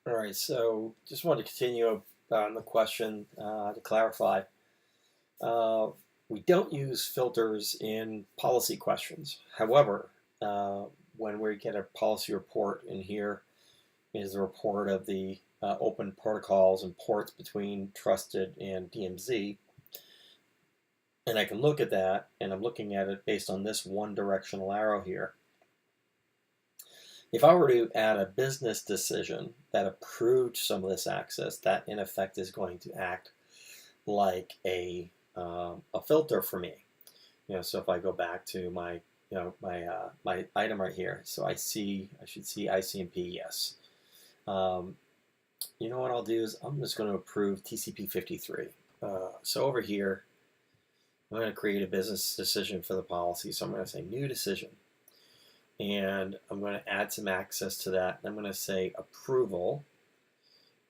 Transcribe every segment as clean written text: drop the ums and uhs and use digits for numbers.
All right, so just want to continue on the question to clarify. Uh, we don't use filters in policy questions. However, uh, when we get a policy report, in here is a report of the open protocols and ports between Trusted and DMZ, and I can look at that, and I'm looking at it based on this one directional arrow here. If I were to add a business decision that approved some of this access, that in effect is going to act like a filter for me. So if I go back to my my item right here, so I should see ICMP, yes. You know what I'll do is I'm just going to approve TCP 53. So over here, I'm going to create a business decision for the policy. So I'm going to say new decision. And I'm going to add some access to that. I'm going to say approval.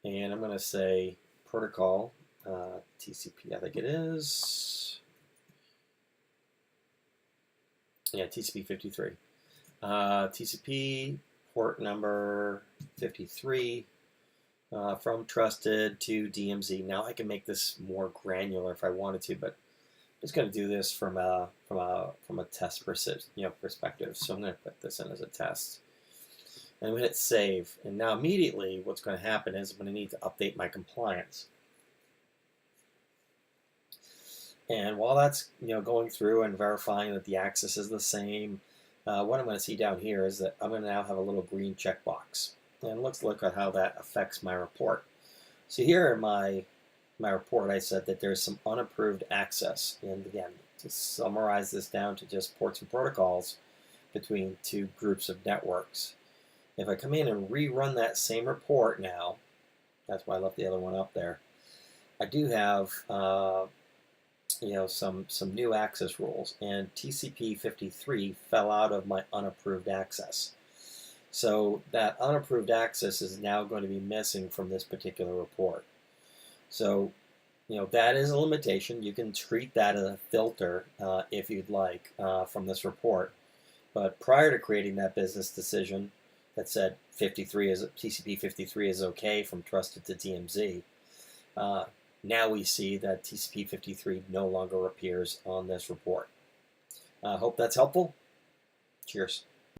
And I'm going to say protocol, TCP, I think it is. Yeah, TCP 53. TCP port number 53 from Trusted to DMZ. Now I can make this more granular if I wanted to, but I'm just going to do this from a test perspective. So I'm going to put this in as a test. And I'm going to hit save. And now immediately what's going to happen is I'm going to need to update my compliance. And while that's going through and verifying that the access is the same, what I'm going to see down here is that I'm going to now have a little green checkbox. And let's look at how that affects my report. So here in my report, I said that there's some unapproved access. And again, to summarize this down to just ports and protocols between two groups of networks. If I come in and rerun that same report now, that's why I left the other one up there, I do have some new access rules, and TCP 53 fell out of my unapproved access. So that unapproved access is now going to be missing from this particular report. So, that is a limitation. You can treat that as a filter if you'd like from this report. But prior to creating that business decision that said TCP 53 is okay from Trusted to DMZ, now we see that TCP 53 no longer appears on this report. Hope that's helpful. Cheers.